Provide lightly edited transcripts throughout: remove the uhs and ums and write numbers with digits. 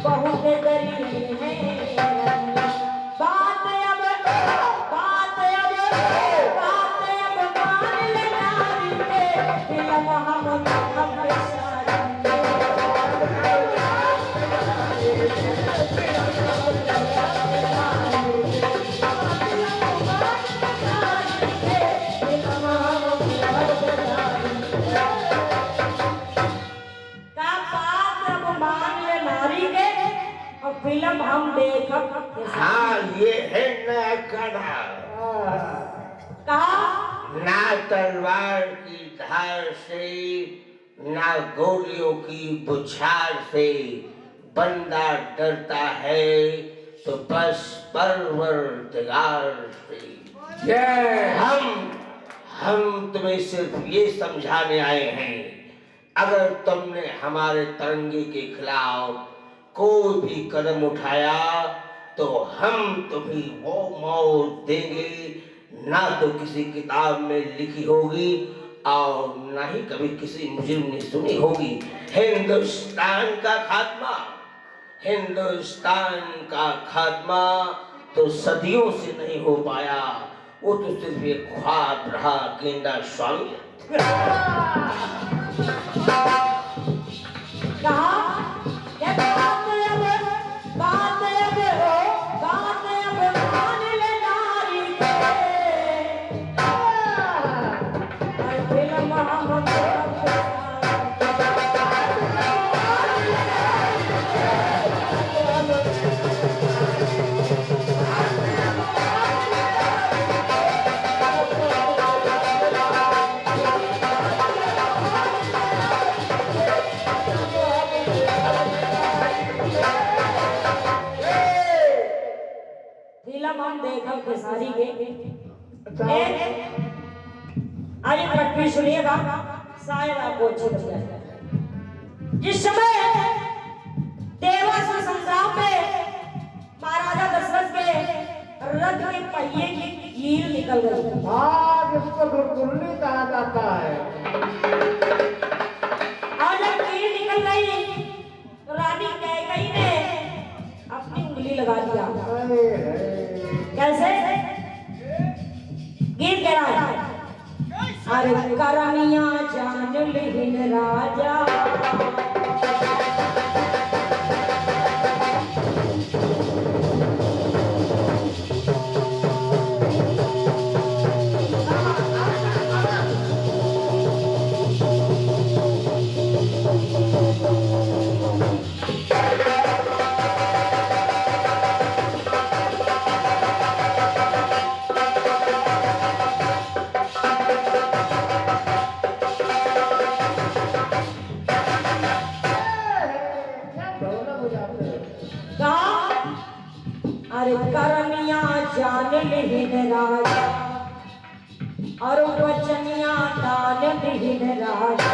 बहुत गरीब है बात अब मान लेना रे फिल्म हम फिल्म हम देखब। हाँ ये है नया कड़ा कहा ना तलवार की धार से ना गोलियों की बुछार से बंदा डरता है तो बस परवरदिगार से। हम तुम्हें सिर्फ ये समझाने आए हैं अगर तुमने हमारे तिरंगे के खिलाफ कोई भी कदम उठाया तो हम तुम्हें वो मौत देंगे ना तो किसी किताब में लिखी होगी और ना ही कभी किसी मुजरिम ने सुनी होगी। हिंदुस्तान का खात्मा तो सदियों से नहीं हो पाया, वो तो सिर्फ एक ख्वाब रहा गेंदा स्वामी। फिल्म हम देखब खेसारी के आइए पटवी सुनिएगा, शायद आपको अच्छी लग जाए। जिस समय देवासुर संग्राम में महाराजा दशरथ के रथ के पहिए की कील निकल गई। हाँ जिसको दुर्गुल्ली कहा जाता है। और जब कील निकल गई तो रानी कैकेयी ने अपनी उंगली लगा दिया। कैसे गीत कह रहा है, अरे करनिया जान लिहिन राजा करनिया जान लिहिन राजा और वचनिया दान लिहिन राजा।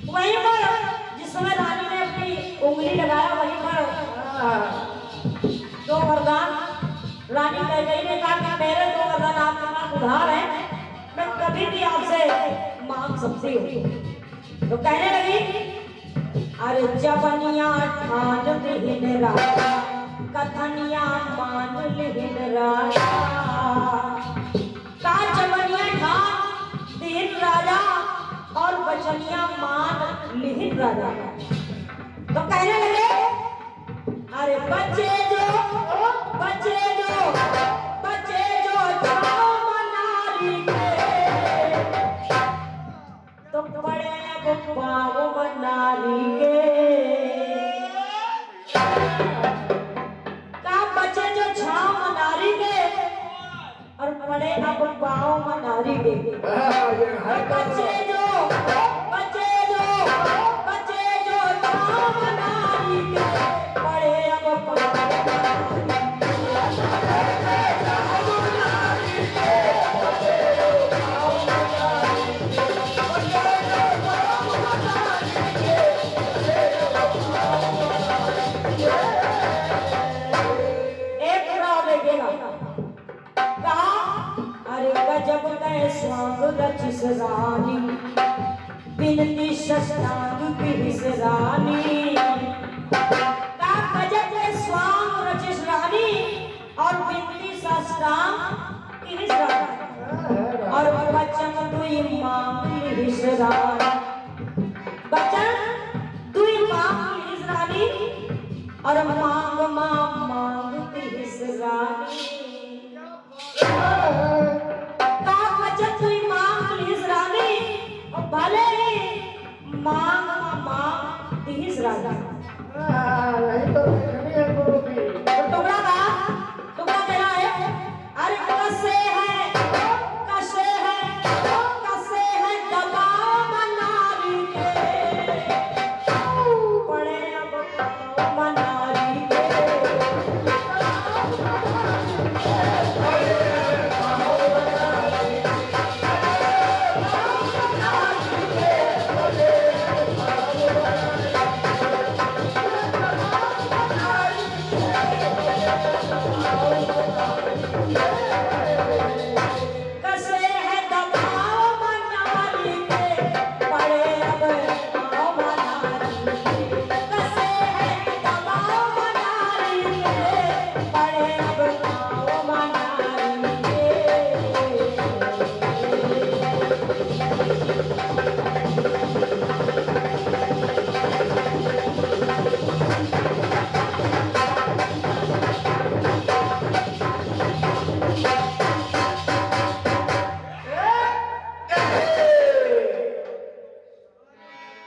वहीं पर जिस समय रानी ने अपनी उंगली लगाया वहीं पर दो वरदान रानी कैकेयी ने कहा कि मेरे दो वरदान आपके पास उधार है, मैं कभी भी आपसे मांग सकती हूँ। तो कहने लगी, अरे जवनिया ठान लिहिन राजा कथनिया मान लिहिन राजा। का जवनिया ठान लिहिन राजा और वचनिया मान लिहिन राजा। तो कहने लगे, अरे बच्चे जो जाओ मनारी के तो बड़े अब पाओ मनारी के। और पड़े अब पाँव मनारी के। बच्चे जो पाँव मनारी के पड़े अब जब गए स्वांग रचिस रानी बिनती शशांक की हिस रानी का गजब के स्वांग रचिस रानी और बिनती शशांक की हिस रानी और बचन दुई मांग हिस रानी बचन दुई मांग हिस रानी और मांग मांगती हिस रानी का बचन दुई मांग हिस रानी और भले ही मांग हिस रानी यही तो देखनी है गुरु की। तो टुकड़ा देना है। अरे कसे है दबाव मनारी के पड़े अब पाँव मनारी के कसे है दबाव मनारी के पड़े अब पाँव मनारी के कसे है दबाव मनारी के पड़े अब पाँव मनारी के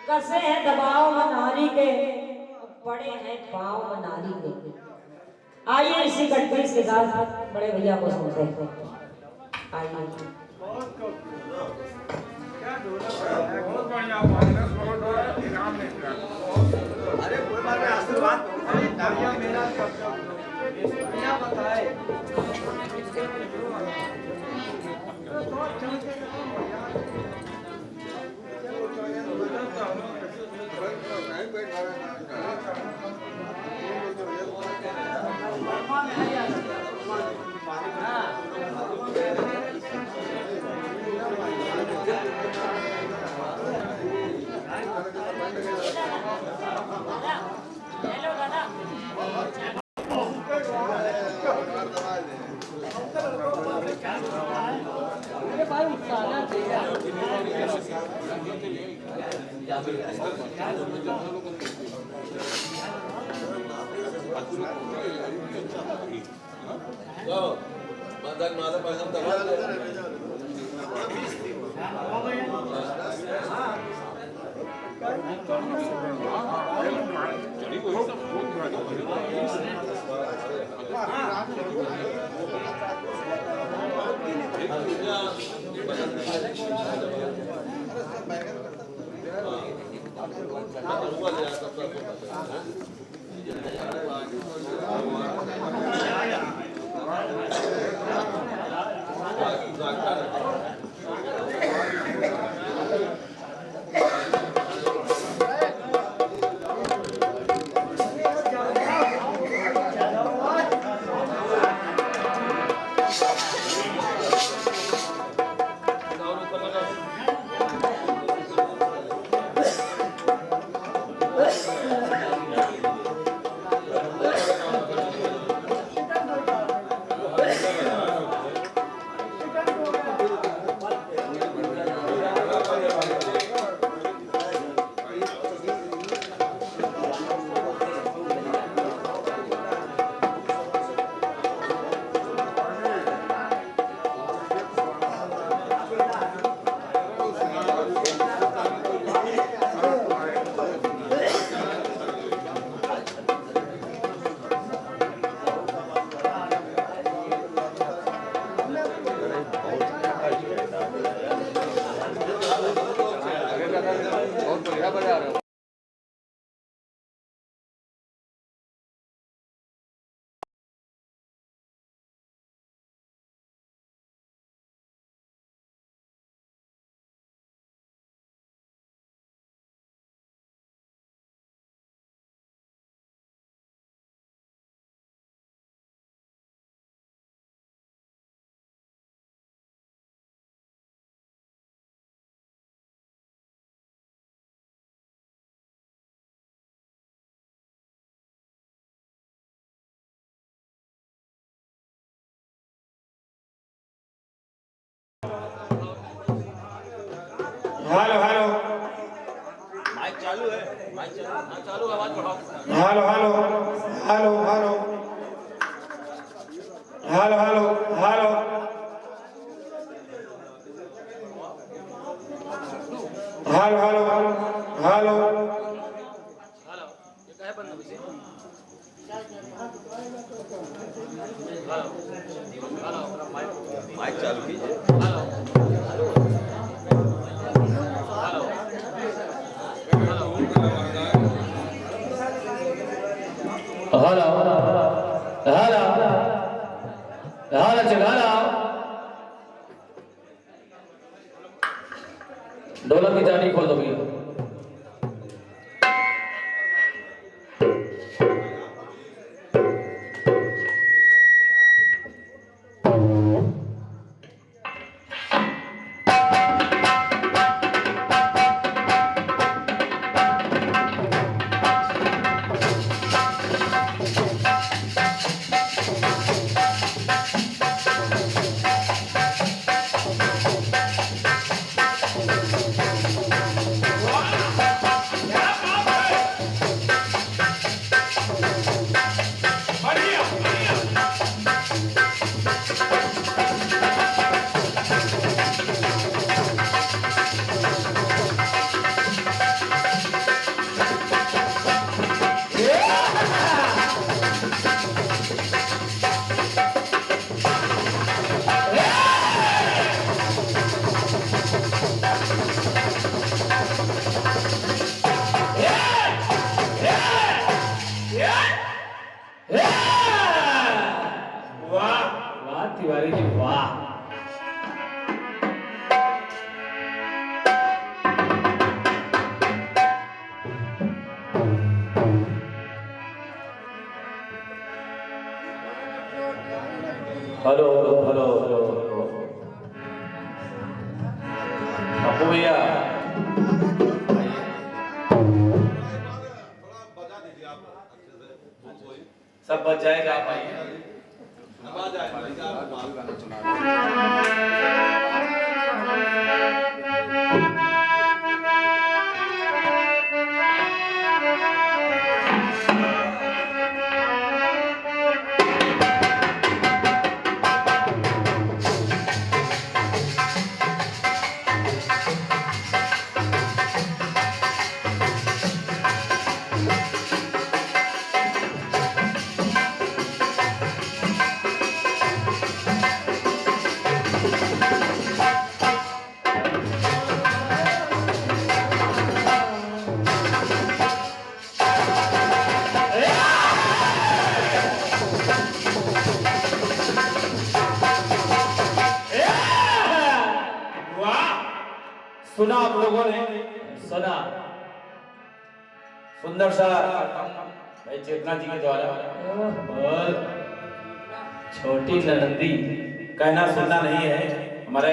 कसे है दबाव मनारी के पड़े हैं पाँव मनारी के। आइए इसी कटपीस के साथ बड़े भैया को सुनते हैं। आइए बहुत बढ़िया बहुत इनाम मिल रहा। अरे कोई बात नहीं, आशीर्वाद भैया मेरा भैया बताए हेलो हेलो माइक चालू है, माइक चालू, हाँ चालू, आवाज बढ़ाओ। Hello hello hello hello hello hello hello hello hello hello hello, ये क्या है बंद अभी से? हेलो, माइक चालू कीजिए। Hello hello hello hello hello जगाना ढोलक की जाली खोल दो भैया। वाह तिवारी जी वाह। हेलो हेलो हेलो हेलो अपू भैया सब बच जाएगा आप आइए। सुना आप लोगों ने सुना सुंदर सा भाई चेतना जी के द्वारा और छोटी नंदी कहना सुनना नहीं है। हमारे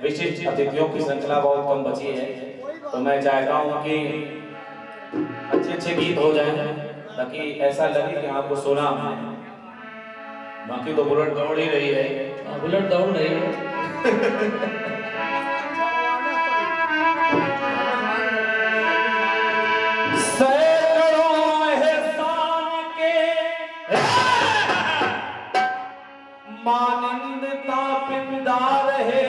विशिष्ट अतिथियों की श्रृंखला बहुत कम बची है, तो मैं चाहता हूँ कि अच्छे अच्छे गीत हो जाएं ताकि ऐसा लगे कि आपको सुना हमने। बाकी तो बुलेट दौड़ ही रही है। बुलेट दौड़ रही है। सैकड़ों एहसान के मानिंद तापिंदार है,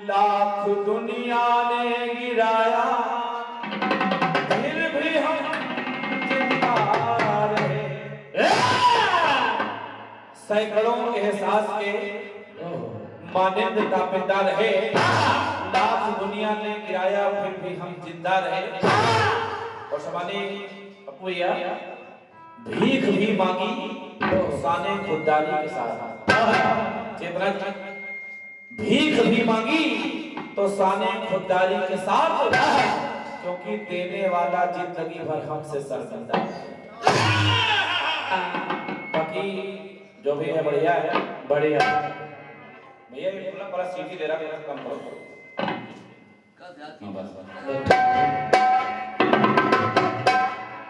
लाख दुनिया ने गिराया फिर भी हम जिंदा रहे। सैकड़ों एहसास के मानिंद तापिंदार है, लाख दुनिया ने गिराया फिर भी हम जिंदा रहे। और शबानी अपू भैया भीख भी मांगी तो साने खुददारी के साथ। चेतना भीख भी मांगी तो साने खुददारी के साथ, क्योंकि देने वाला जिंदगी भर हमसे सरदर्दा। बाकी जो भी है बढ़िया है, बढ़िया भैया ये बड़ा सीटी दे रहा है, कम करो।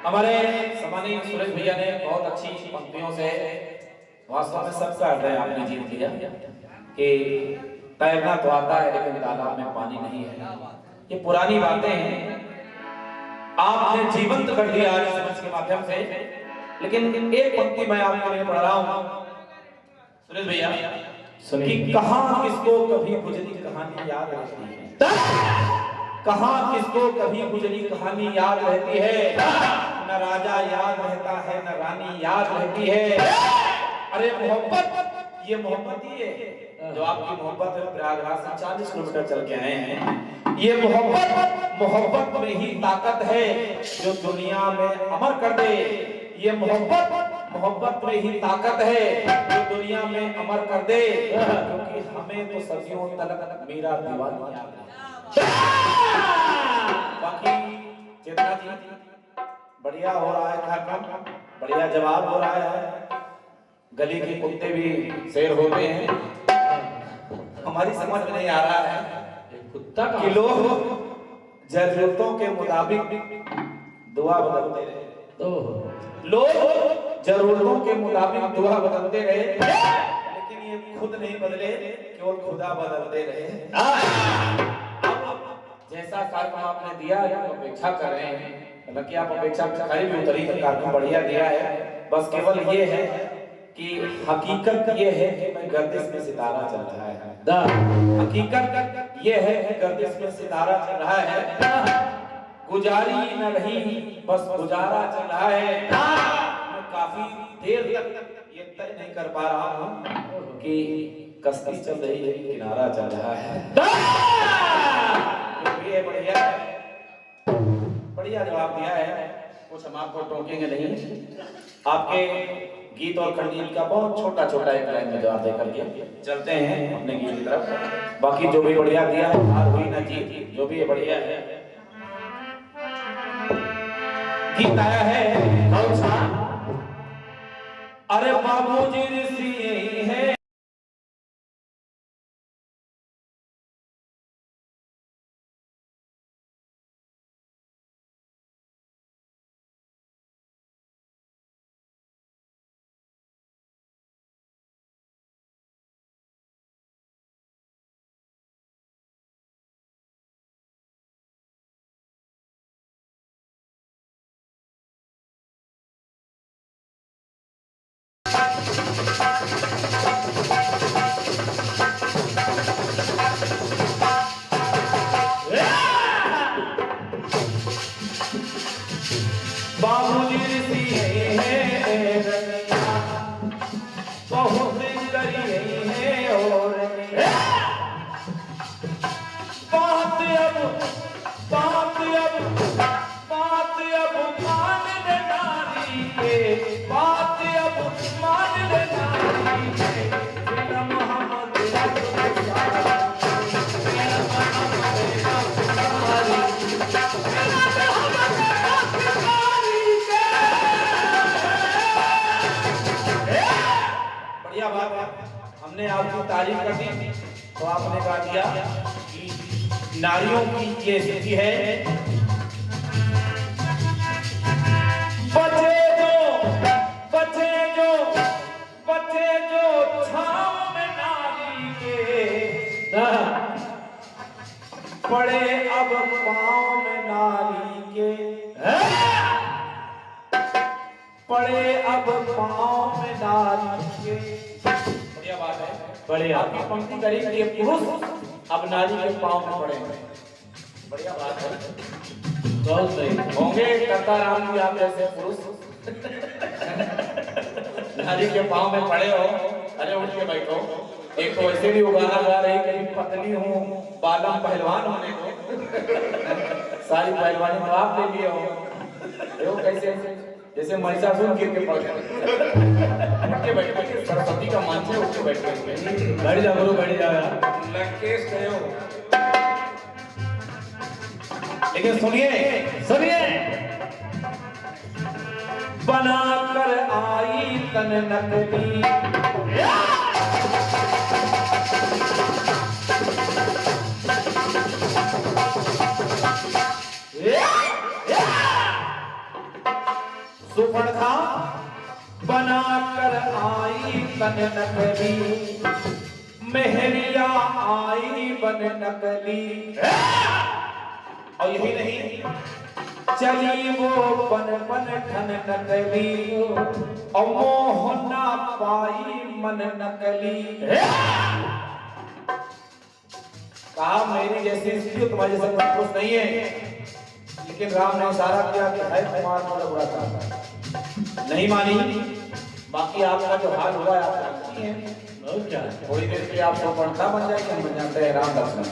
हमारे सम्मानित सुरेश भैया ने बहुत अच्छी पंक्तियों से वास्तव में सबका हृदय आपने जीत लिया कि तैरना तो आता है लेकिन तालाब में पानी नहीं है। ये पुरानी बातें हैं, आपने जीवंत कर दिया आज समझ के माध्यम से। लेकिन एक पंक्ति मैं आपके लिए पढ़ रहा हूं सुरेश भैया, कि कहां किसको कभी गुजरी कहानी याद रहती है, कहां किसको कभी गुजरी कहानी याद रहती है, न राजा याद रहता है न रानी याद रहती है। अरे मोहब्बत, ये मोहब्बत ही है जो आपकी मोहब्बत है, प्रयागराज से 40 किलोमीटर चल के आए हैं। ये मोहब्बत में ही ताकत है जो दुनिया में अमर कर दे। ये मोहब्बत में ही ताकत है जो दुनिया में अमर कर दे, क्योंकि हमें तो सदियों तक मेरा दीवाना याद है। बाकी चेतना जी बढ़िया हो रहा है कार्यक्रम, बढ़िया जवाब हो रहा है। गली के कुत्ते भी शेर होते हैं, हमारी समझ में नहीं आ रहा है कुत्ता कि लोग जरूरतों के मुताबिक दुआ बदलते रहे, लोग जरूरतों के मुताबिक दुआ बदलते रहे, लेकिन ये खुद नहीं बदले, केवल खुदा बदलते रहे। जैसा कार्यक्रम आपने दिया है अपेक्षा कर रहे हैं, हालांकि आप अपेक्षा खरी भी उतरी, कार्यक्रम बढ़िया दिया है। बस केवल ये है कि हकीकत ये है कि मैं गर्दिश में सितारा चल रहा है, हकीकत ये है कि गर्दिश में सितारा चल रहा है। गुजारी न रही बस गुजारा चल रहा है। मैं काफी देर तक ये तय नहीं कर पा रहा हूँ कि कश्ती चल रही है किनारा चल रहा है। ये बढ़िया है, बढ़िया जवाब दिया है, कुछ हम आपको टोकेंगे नहीं। आपके गीत और खंडील का बहुत छोटा छोटा एक लाइन में जवाब देकर के चलते हैं अपने गीत की तरफ। बाकी जो भी बढ़िया दिया हार हुई ना जीत, जो भी बढ़िया है। गीत आया है कौन सा? अरे बाबूजी ऋषि यही है, बाबूजी ऋषि है बहुत करी है और बात अब मान ले नारी के, बात अब मान ले नारी के। बढ़िया बात है, हमने आपकी तारीफ कर दी तो आपने कहा दिया कि नारियों की ये स्थिति है। बचे जो छांव में नारी के, पड़े अब पांव में नारी के, पड़े अब पांव में नारी के। बढ़िया बात है, बढ़िया आपकी पंक्ति करी कि पुरुष अब नारी के पांव में पड़े। बढ़िया बात है, बहुत सही। होंगे करता राम जी आप जैसे पुरुष नारी के पांव में पड़े हो, अरे उठ के बैठो। एक तो वैसे भी उगाना गा रही कि पतली हूँ बालम पहलवान होने को, सारी पहलवानी तो आप ले लिए हो। देखो कैसे जैसे महिषासुर गिर के पड़ गए, उठ के बैठे, सरस्वती का मंच है, उठ के बैठे। बैठ जा गुरु, बैठ जा, लकेश गए हो। लेकिन सुनिए बना कर आई तन नकली, सुपर्णा बना कर आई तन नकली, मेहरिया आई बन नकली, और यही नहीं चली वो बन बन ठन नकली, और मोहना पाई मन नकली। कहा मेरी जैसी स्त्री तुम्हारे जैसा पुरुष नहीं है, लेकिन राम ने इशारा किया कि है कुमार मतलब बुरा था, नहीं मानी। बाकी आपका जो हाल हुआ है आप जानती हैं, क्या थोड़ी देर के लिए आपको पंखा बन जाएगी, हम बन जाते हैं राम लक्ष्मण।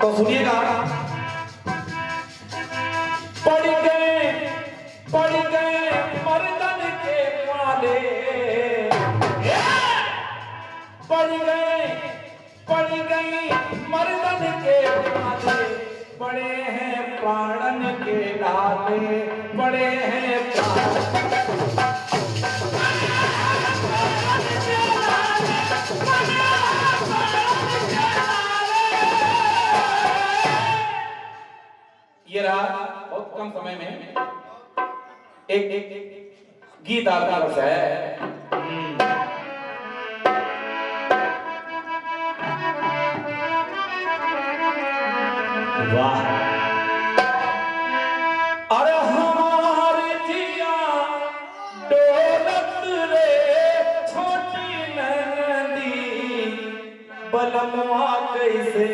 तो सुनिएगा, पड़ गए मर्दन के पाले, पड़ गई मर्दन के पाले, पड़े हैं प्राणन के लाले, पड़े हैं ये रहा बहुत कम समय में एक गीत आपका रस है। वाह, अरे हमारी जिया डोलत रे छोटी नंदी, बलमवा कैसे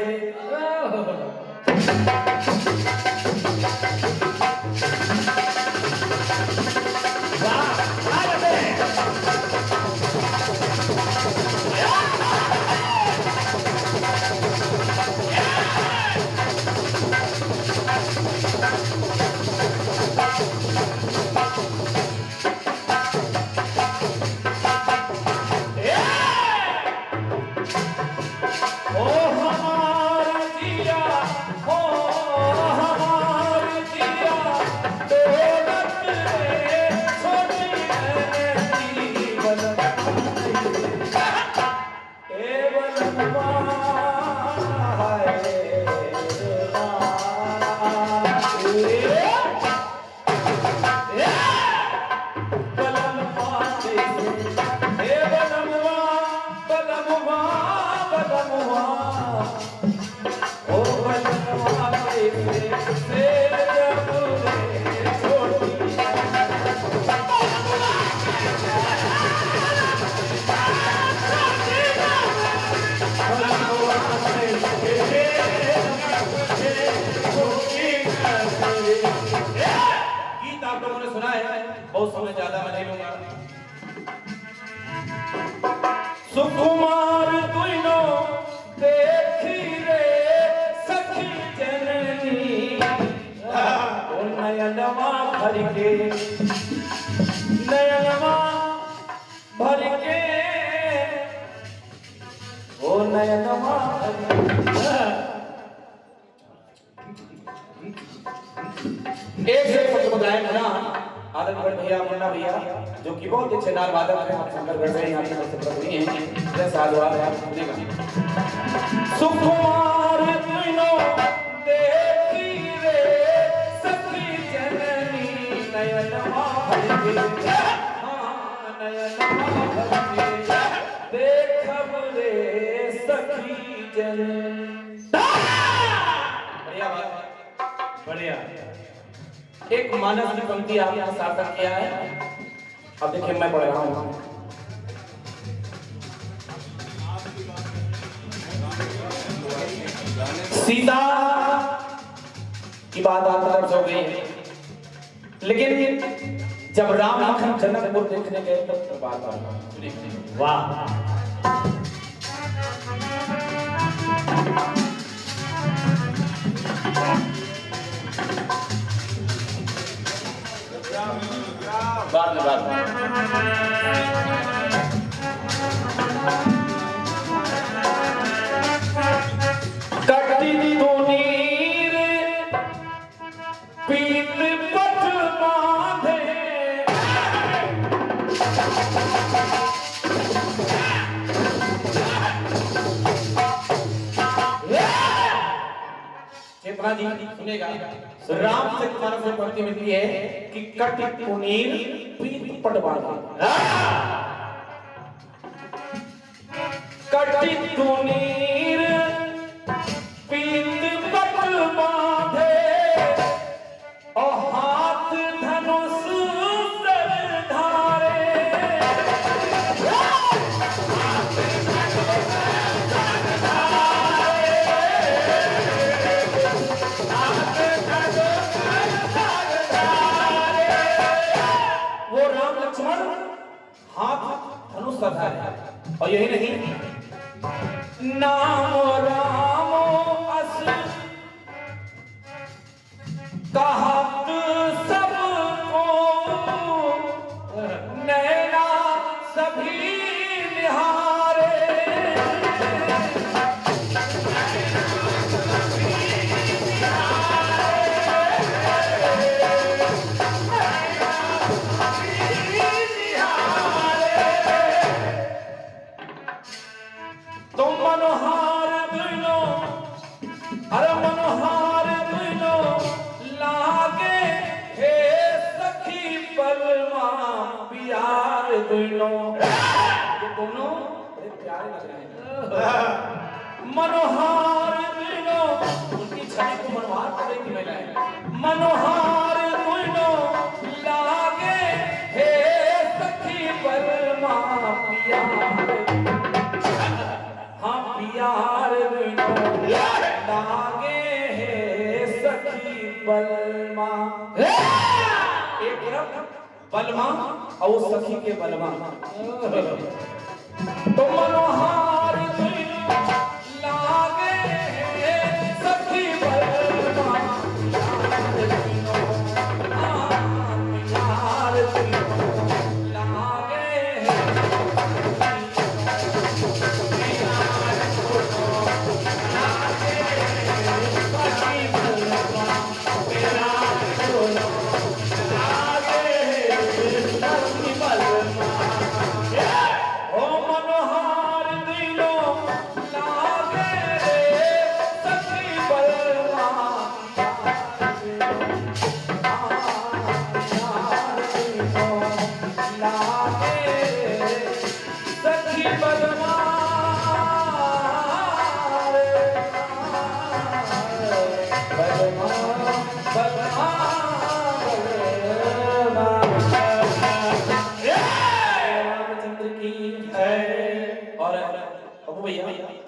बहुत समय ज्यादा मैं नहीं लूंगा। सुकुमार दुइनो देखी रे सखी जननी, ओ नयनवा भर के, नयनवा भर के, ओ नयनवा एक से बताए ना आदमगढ़ भैया, मुन्ना भैया, जो कि बहुत अच्छे नाल वादक हैं, आप संगर कर रहे हैं, यहाँ से प्रभु हैं, जैसा आदवार है, आप सुनेगा। सुकुमार दुइनो देखी रे सखी जननी, नयनवा भर के, हाँ नयनवा भर के, देखब रे सखी जननी। बढ़िया बात, बढ़िया। एक मानस की पंक्ति आपने सार्थक किया है, अब देखिए मैं पढ़ रहा हूं। सीता की बात आप हो गई, लेकिन जब राम लखन जनकपुर देखने गए तब बात आ, वाह, बाद कटी नीर पीत पट बांधे, चेतना जी सुनेगा, राम से मानस में पंक्ति मिलती है कि कटी नीर पीत पट बांधे। कटी तुनीर पीत पट बांधे और हाथ धनुष सर धारे वो राम लक्ष्मण हाथ धनुष सर धारे और यही नहीं नामो रामो अस कहत सबको नैना सभी निहारे तुम मनोहार दुनो अरे मनोहार दुनो लागे हे सखी बलमा प्यार दुनो ये दोनों बड़े प्यारे लग रहे हैं मनोहार दुनो उनकी छवि को मनोहार कर रही थी महिलाएं मनोहार दुनो लागे हे सखी बलमा प्यार हम प्यार बिनो लागे है सखी बलमा एक तरफ बलमा और सखी के बलमा तो मनोहार बिनो लागे है सखी बलमा प्यार बिनो लागे है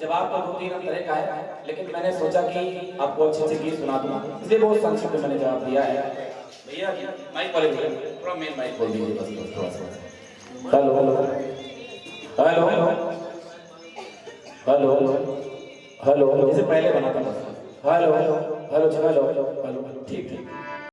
जवाब तो 2-3 तरह का है लेकिन मैंने सोचा कि आपको अच्छे गीत सुना दूं इसलिए बहुत संक्षिप्त में मैंने जवाब दिया है भैया माइक वाले थोड़ा मेन माइक बोल दीजिए बस थोड़ा सा hello hello hello hello hello जैसे पहले बना था हेलो हेलो हेलो हेलो ठीक ठीक